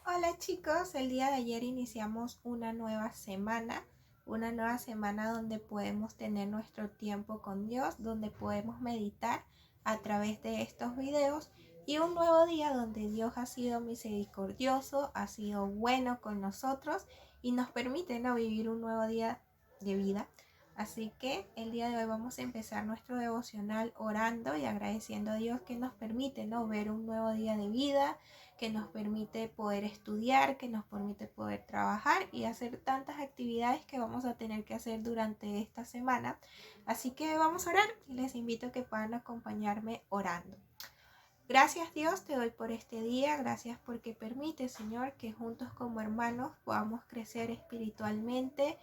Hola chicos, el día de ayer iniciamos una nueva semana donde podemos tener nuestro tiempo con Dios, donde podemos meditar a través de estos videos y un nuevo día donde Dios ha sido misericordioso, ha sido bueno con nosotros y nos permite vivir un nuevo día de vida. Así que el día de hoy vamos a empezar nuestro devocional orando y agradeciendo a Dios que nos permite ver un nuevo día de vida, que nos permite poder estudiar, que nos permite poder trabajar y hacer tantas actividades que vamos a tener que hacer durante esta semana. Así que vamos a orar y les invito a que puedan acompañarme orando. Gracias Dios, te doy por este día, gracias porque permite, Señor, que juntos como hermanos podamos crecer espiritualmente.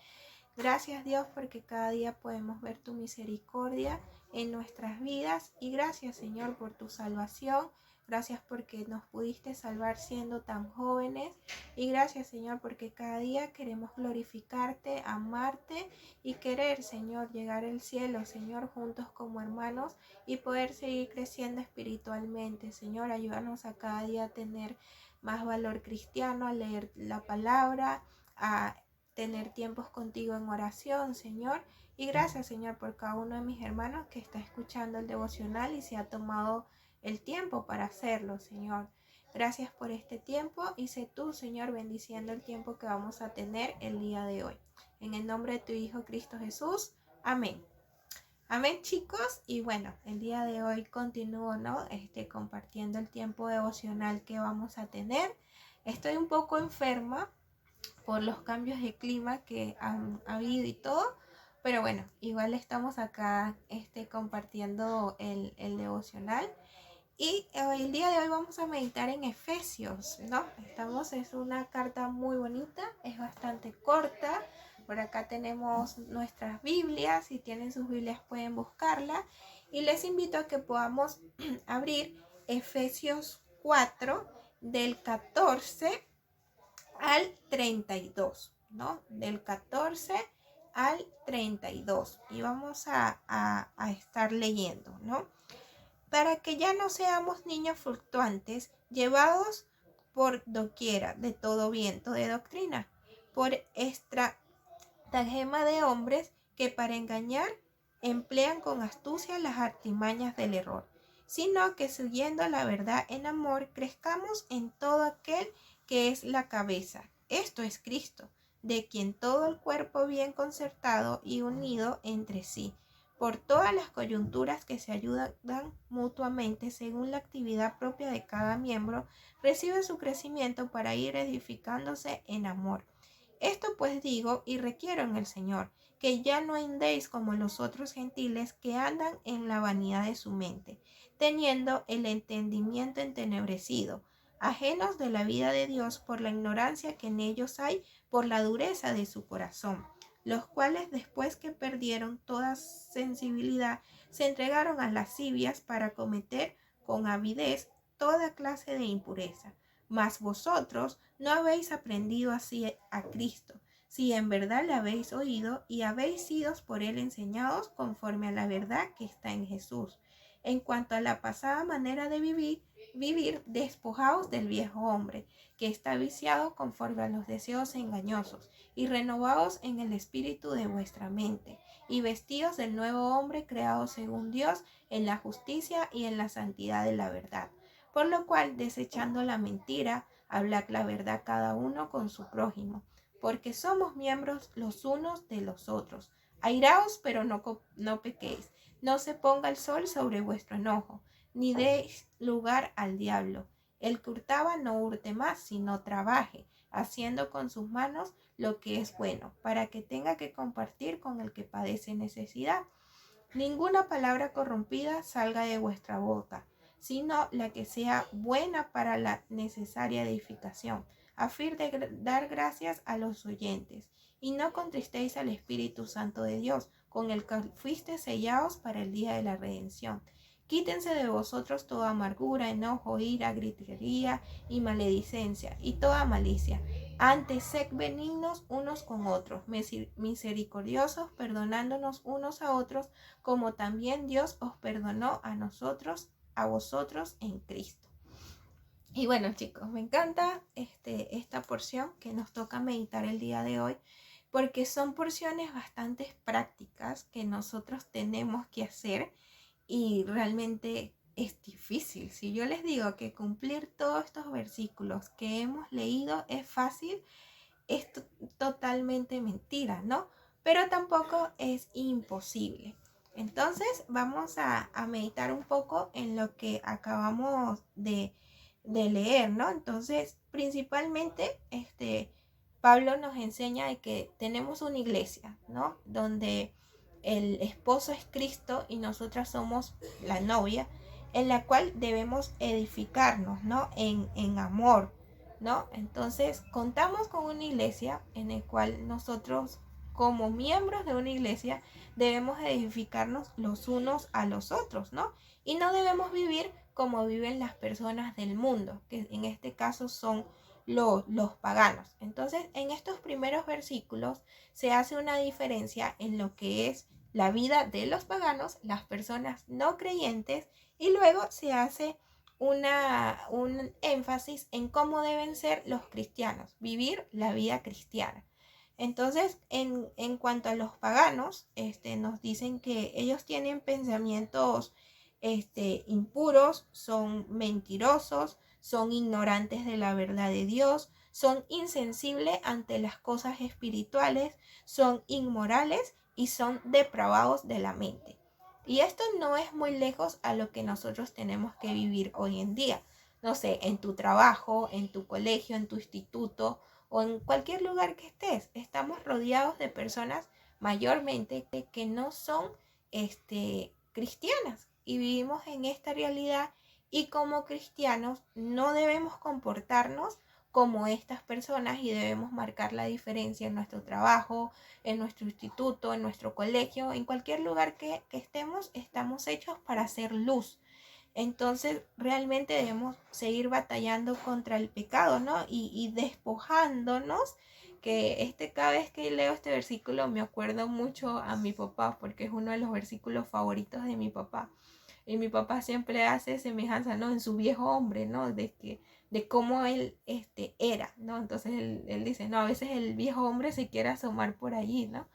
Gracias Dios porque cada día podemos ver tu misericordia en nuestras vidas y gracias Señor por tu salvación. Gracias porque nos pudiste salvar siendo tan jóvenes y gracias Señor porque cada día queremos glorificarte, amarte y querer Señor llegar al cielo Señor juntos como hermanos y poder seguir creciendo espiritualmente. Señor, ayúdanos a cada día a tener más valor cristiano, a leer la palabra, a tener tiempos contigo en oración, Señor. Y gracias, Señor, por cada uno de mis hermanos que está escuchando el devocional y se ha tomado el tiempo para hacerlo, Señor. Gracias por este tiempo y sé tú, Señor, bendiciendo el tiempo que vamos a tener el día de hoy. En el nombre de tu Hijo Cristo Jesús. Amén. Amén, chicos. Y bueno, el día de hoy continúo, compartiendo el tiempo devocional que vamos a tener. Estoy un poco enferma por los cambios de clima que han habido y todo. Pero bueno, igual estamos acá compartiendo el devocional. Y el día de hoy vamos a meditar en Efesios, ¿no? Es una carta muy bonita, es bastante corta. Por acá tenemos nuestras Biblias, si tienen sus Biblias pueden buscarla. Y les invito a que podamos abrir Efesios 4 del 14 al 32, ¿no? Del 14 al 32. Y vamos a estar leyendo, ¿no? Para que ya no seamos niños fluctuantes, llevados por doquiera de todo viento de doctrina, por estratagema de hombres que para engañar emplean con astucia las artimañas del error, sino que siguiendo la verdad en amor, crezcamos en todo aquel que es la cabeza, esto es Cristo, de quien todo el cuerpo bien concertado y unido entre sí, por todas las coyunturas que se ayudan mutuamente según la actividad propia de cada miembro, recibe su crecimiento para ir edificándose en amor. Esto pues digo y requiero en el Señor, que ya no andéis como los otros gentiles que andan en la vanidad de su mente, teniendo el entendimiento entenebrecido, ajenos de la vida de Dios por la ignorancia que en ellos hay, por la dureza de su corazón, los cuales después que perdieron toda sensibilidad, se entregaron a lascivias para cometer con avidez toda clase de impureza. Mas vosotros no habéis aprendido así a Cristo, si en verdad le habéis oído y habéis sido por él enseñados conforme a la verdad que está en Jesús. En cuanto a la pasada manera de vivir, despojaos del viejo hombre, que está viciado conforme a los deseos engañosos, y renovaos en el espíritu de vuestra mente, y vestidos del nuevo hombre creado según Dios en la justicia y en la santidad de la verdad. Por lo cual, desechando la mentira, hablad la verdad cada uno con su prójimo, porque somos miembros los unos de los otros. Airaos, pero no pequéis. No se ponga el sol sobre vuestro enojo, ni deis lugar al diablo. El que hurtaba no hurte más, sino trabaje, haciendo con sus manos lo que es bueno, para que tenga que compartir con el que padece necesidad. Ninguna palabra corrompida salga de vuestra boca, sino la que sea buena para la necesaria edificación, a fin de dar gracias a los oyentes. Y no contristéis al Espíritu Santo de Dios, con el que fuisteis sellados para el día de la redención. Quítense de vosotros toda amargura, enojo, ira, gritería y maledicencia, y toda malicia. Antes, sed benignos unos con otros, misericordiosos, perdonándonos unos a otros, como también Dios os perdonó a vosotros en Cristo. Y bueno, chicos, me encanta esta porción que nos toca meditar el día de hoy, porque son porciones bastante prácticas que nosotros tenemos que hacer y realmente es difícil. Si yo les digo que cumplir todos estos versículos que hemos leído es fácil, es totalmente mentira, ¿no? Pero tampoco es imposible. Entonces vamos a meditar un poco en lo que acabamos de leer, ¿no? Entonces, principalmente, Pablo nos enseña de que tenemos una iglesia, ¿no? Donde el esposo es Cristo y nosotras somos la novia, en la cual debemos edificarnos, ¿no? En amor, ¿no? Entonces, contamos con una iglesia en la cual nosotros, como miembros de una iglesia, debemos edificarnos los unos a los otros, ¿no? Y no debemos vivir como viven las personas del mundo, que en este caso son los paganos. Entonces, en estos primeros versículos se hace una diferencia en lo que es la vida de los paganos, las personas no creyentes, y luego se hace un énfasis en cómo deben ser los cristianos, vivir la vida cristiana. Entonces, en cuanto a los paganos, nos dicen que ellos tienen pensamientos impuros, son mentirosos, son ignorantes de la verdad de Dios, son insensibles ante las cosas espirituales, son inmorales y son depravados de la mente. Y esto no es muy lejos a lo que nosotros tenemos que vivir hoy en día. No sé, en tu trabajo, en tu colegio, en tu instituto o en cualquier lugar que estés. Estamos rodeados de personas mayormente que no son cristianas y vivimos en esta realidad, y como cristianos no debemos comportarnos como estas personas y debemos marcar la diferencia en nuestro trabajo, en nuestro instituto, en nuestro colegio, en cualquier lugar que estemos, estamos hechos para hacer luz. Entonces realmente debemos seguir batallando contra el pecado, ¿no? Y despojándonos, que cada vez que leo este versículo me acuerdo mucho a mi papá, porque es uno de los versículos favoritos de mi papá. Y mi papá siempre hace semejanza, ¿no? En su viejo hombre, ¿no? De cómo él era, ¿no? Entonces él dice, no, a veces el viejo hombre se quiere asomar por allí, ¿no?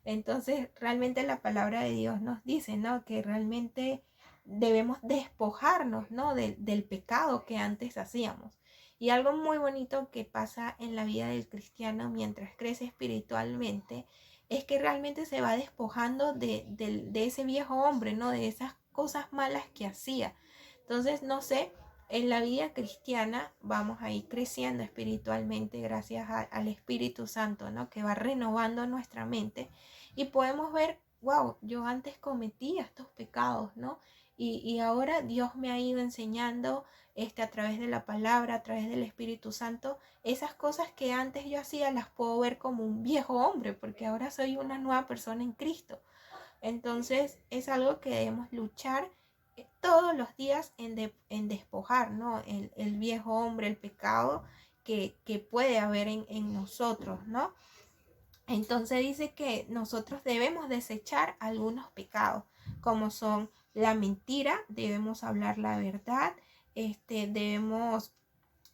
Entonces, realmente la palabra de Dios nos dice, ¿no? Que realmente debemos despojarnos, ¿no? Del pecado que antes hacíamos. Y algo muy bonito que pasa en la vida del cristiano mientras crece espiritualmente es que realmente se va despojando de ese viejo hombre, ¿no? De esas cosas malas que hacía. Entonces, no sé, en la vida cristiana vamos a ir creciendo espiritualmente gracias al Espíritu Santo, ¿no? Que va renovando nuestra mente y podemos ver, wow, yo antes cometía estos pecados, ¿no? Y ahora Dios me ha ido enseñando a través de la palabra, a través del Espíritu Santo, esas cosas que antes yo hacía las puedo ver como un viejo hombre, porque ahora soy una nueva persona en Cristo. Entonces es algo que debemos luchar todos los días en despojar, ¿no? El viejo hombre, el pecado que puede haber en nosotros, ¿no? Entonces dice que nosotros debemos desechar algunos pecados, como son la mentira, debemos hablar la verdad, debemos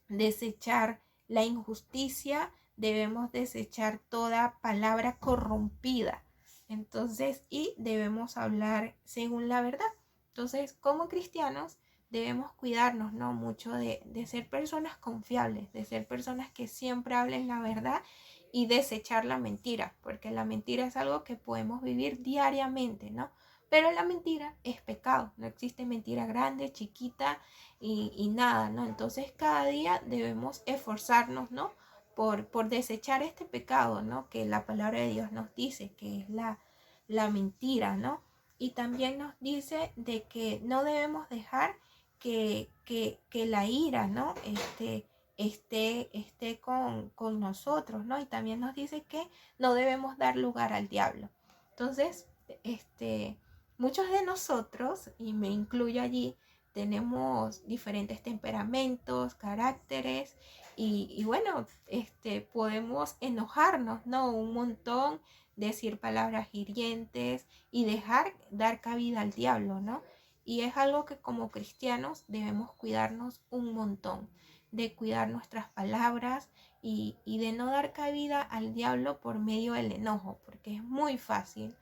desechar la injusticia, debemos desechar toda palabra corrompida. Entonces, y debemos hablar según la verdad. Entonces, como cristianos, debemos cuidarnos, ¿no? Mucho de ser personas confiables, de ser personas que siempre hablen la verdad y desechar la mentira, porque la mentira es algo que podemos vivir diariamente, ¿no? Pero la mentira es pecado, no existe mentira grande, chiquita y nada, ¿no? Entonces cada día debemos esforzarnos, ¿no? Por desechar este pecado, ¿no? Que la palabra de Dios nos dice, que es la mentira, ¿no? Y también nos dice de que no debemos dejar que la ira, ¿no? Esté con nosotros, ¿no? Y también nos dice que no debemos dar lugar al diablo. Entonces, muchos de nosotros, y me incluyo allí, tenemos diferentes temperamentos, caracteres, y bueno, podemos enojarnos, ¿no? Un montón, decir palabras hirientes y dar cabida al diablo, ¿no? Y es algo que como cristianos debemos cuidarnos un montón, de cuidar nuestras palabras y de no dar cabida al diablo por medio del enojo, porque es muy fácil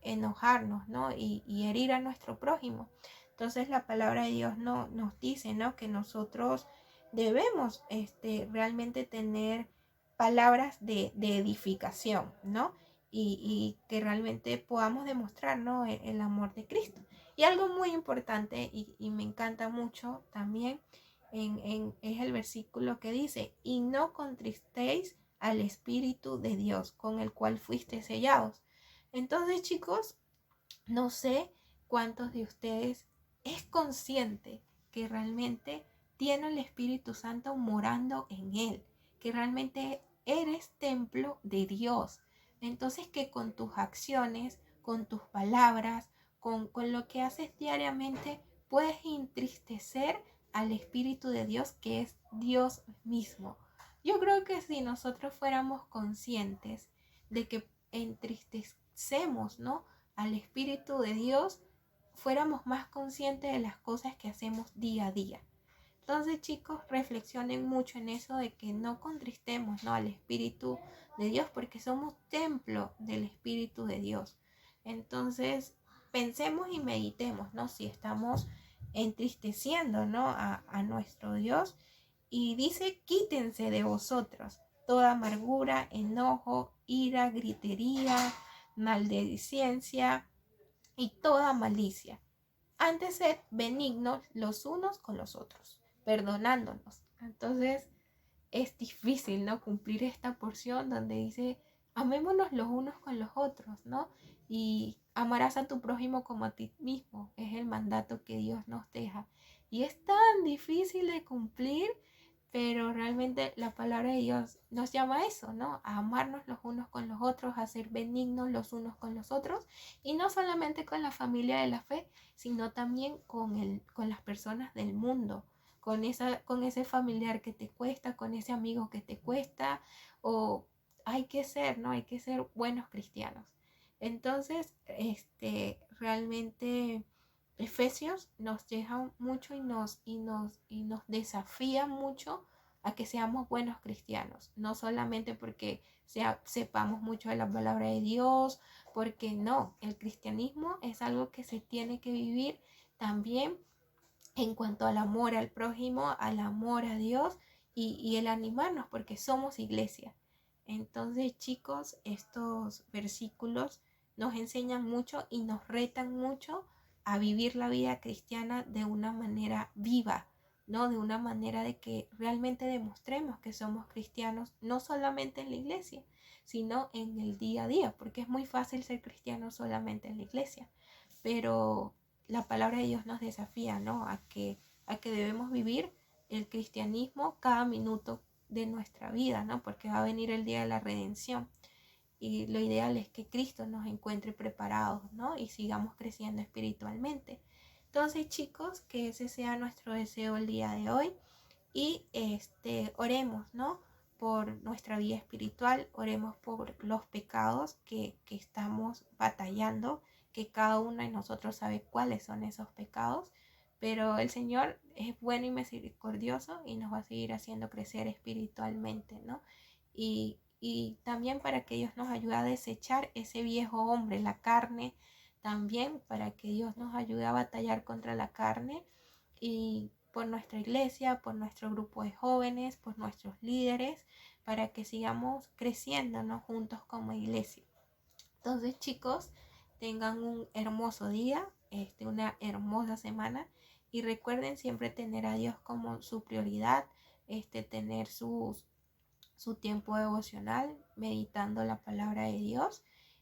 enojarnos, ¿no? Y herir a nuestro prójimo. Entonces la palabra de Dios nos dice, ¿no? Que nosotros debemos realmente tener palabras de edificación, ¿no? Y que realmente podamos demostrar, ¿no? El amor de Cristo. Y algo muy importante y me encanta mucho también es el versículo que dice, y no contristéis al Espíritu de Dios con el cual fuiste sellados. Entonces, chicos, no sé cuántos de ustedes es consciente que realmente tiene el Espíritu Santo morando en él, que realmente eres templo de Dios. Entonces que con tus acciones, con tus palabras, con lo que haces diariamente, puedes entristecer al Espíritu de Dios, que es Dios mismo. Yo creo que si nosotros fuéramos conscientes de que entristecemos, ¿no?, al Espíritu de Dios, fuéramos más conscientes de las cosas que hacemos día a día. Entonces, chicos, reflexionen mucho en eso de que no contristemos, ¿no?, al Espíritu de Dios, porque somos templo del Espíritu de Dios. Entonces, pensemos y meditemos, ¿no?, si estamos entristeciendo, ¿no?, a nuestro Dios. Y dice, quítense de vosotros toda amargura, enojo, ira, gritería, maledicencia y toda malicia. Antes sed benignos los unos con los otros, perdonándonos. Entonces es difícil, ¿no?, cumplir esta porción donde dice, amémonos los unos con los otros, ¿no? Y amarás a tu prójimo como a ti mismo. Es el mandato que Dios nos deja. Y es tan difícil de cumplir, pero realmente la palabra de Dios nos llama a eso, ¿no? A amarnos los unos con los otros, a ser benignos los unos con los otros, y no solamente con la familia de la fe, sino también con las personas del mundo, con ese familiar que te cuesta, con ese amigo que te cuesta, o hay que ser, ¿no? Hay que ser buenos cristianos. Entonces, realmente Efesios nos deja mucho y nos desafía mucho a que seamos buenos cristianos, no solamente porque sepamos mucho de la palabra de Dios, porque no, el cristianismo es algo que se tiene que vivir también en cuanto al amor al prójimo, al amor a Dios y el animarnos, porque somos iglesia. Entonces, chicos, estos versículos nos enseñan mucho y nos retan mucho a vivir la vida cristiana de una manera viva, ¿no? De una manera de que realmente demostremos que somos cristianos, no solamente en la iglesia, sino en el día a día, porque es muy fácil ser cristiano solamente en la iglesia, pero la palabra de Dios nos desafía, ¿no?, a que debemos vivir el cristianismo cada minuto de nuestra vida, ¿no? Porque va a venir el día de la redención y lo ideal es que Cristo nos encuentre preparados, ¿no?, y sigamos creciendo espiritualmente. Entonces, chicos, que ese sea nuestro deseo el día de hoy y oremos, ¿no?, por nuestra vida espiritual, oremos por los pecados que estamos batallando, que cada uno de nosotros sabe cuáles son esos pecados, pero el Señor es bueno y misericordioso y nos va a seguir haciendo crecer espiritualmente, ¿no? Y también para que Dios nos ayude a desechar ese viejo hombre, la carne, también para que Dios nos ayude a batallar contra la carne y por nuestra iglesia, por nuestro grupo de jóvenes, por nuestros líderes, para que sigamos creciéndonos juntos como iglesia. Entonces, chicos, tengan un hermoso día, una hermosa semana y recuerden siempre tener a Dios como su prioridad, tener su tiempo devocional, meditando la palabra de Dios.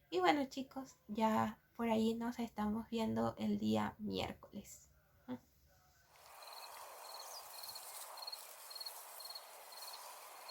Y bueno, chicos, ya por ahí nos estamos viendo el día miércoles.